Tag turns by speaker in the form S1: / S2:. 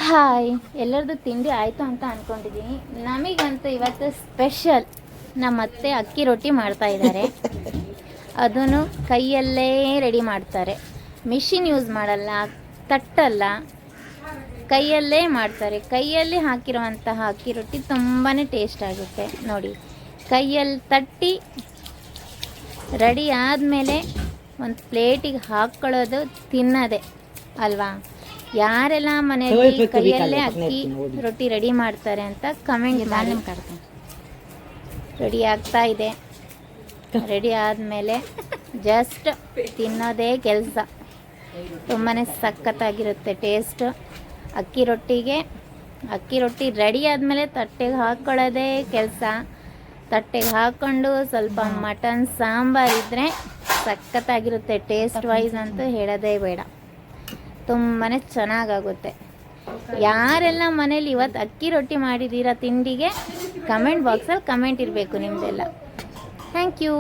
S1: Hi, ಎಲ್ಲರದ್ದು ತಿಂಡಿ ಆಯಿತು ಅಂತ ಅಂದ್ಕೊಂಡಿದ್ದೀನಿ. ನಮಗಂತೂ ಇವತ್ತು ಸ್ಪೆಷಲ್ ನಮ್ಮ ಅತ್ತೆ ಅಕ್ಕಿ ರೊಟ್ಟಿ ಮಾಡ್ತಾ ಇದ್ದಾರೆ. ಅದನ್ನು ಕೈಯಲ್ಲೇ ರೆಡಿ ಮಾಡ್ತಾರೆ. ಮಿಷಿನ್ ಯೂಸ್ ಮಾಡಲ್ಲ, ತಟ್ಟಲ್ಲ, ಕೈಯಲ್ಲೇ ಮಾಡ್ತಾರೆ. ಕೈಯಲ್ಲಿ ಹಾಕಿರುವಂತಹ ಅಕ್ಕಿ ರೊಟ್ಟಿ ತುಂಬಾ ಟೇಸ್ಟ್ ಆಗುತ್ತೆ. ನೋಡಿ, ಕೈಯಲ್ಲಿ ತಟ್ಟಿ ರೆಡಿ ಆದಮೇಲೆ ಒಂದು ಪ್ಲೇಟಿಗೆ ಹಾಕ್ಕೊಳ್ಳೋದು, ತಿನ್ನೋದೆ ಅಲ್ವಾ. ಯಾರೆಲ್ಲ ಮನೆಯಲ್ಲಿ ಕೈಯಲ್ಲೇ ಅಕ್ಕಿ ರೊಟ್ಟಿ ರೆಡಿ ಮಾಡ್ತಾರೆ ಅಂತ ಕಮೆಂಟ್ ಮಾಡಿ. ರೆಡಿ ಆಗ್ತಾ ಇದೆ. ರೆಡಿ ಆದಮೇಲೆ ಜಸ್ಟ್ ತಿನ್ನೋದೇ ಕೆಲಸ. ತುಂಬಾ ಸಖತ್ತಾಗಿರುತ್ತೆ ಟೇಸ್ಟ್. ಅಕ್ಕಿ ರೊಟ್ಟಿ ರೆಡಿ ಆದಮೇಲೆ ತಟ್ಟೆಗೆ ಹಾಕ್ಕೊಳ್ಳೋದೇ ಕೆಲಸ. ತಟ್ಟೆಗೆ ಹಾಕ್ಕೊಂಡು ಸ್ವಲ್ಪ ಮಟನ್ ಸಾಂಬಾರು ಇದ್ದರೆ ಸಖತ್ತಾಗಿರುತ್ತೆ. ಟೇಸ್ಟ್ ವೈಸ್ ಅಂತೂ ಹೇಳೋದೇ ಬೇಡ, ತುಂಬಾ ಚೆನ್ನಾಗಾಗುತ್ತೆ. ಯಾರೆಲ್ಲ ಮನೇಲಿ ಇವತ್ತು ಅಕ್ಕಿ ರೊಟ್ಟಿ ಮಾಡಿದ್ದೀರಾ ತಿಂಡಿಗೆ, ಕಮೆಂಟ್ ಬಾಕ್ಸಲ್ಲಿ ಕಮೆಂಟ್ ಇರಬೇಕು ನಿಮ್ಮದೆಲ್ಲ. Thank you.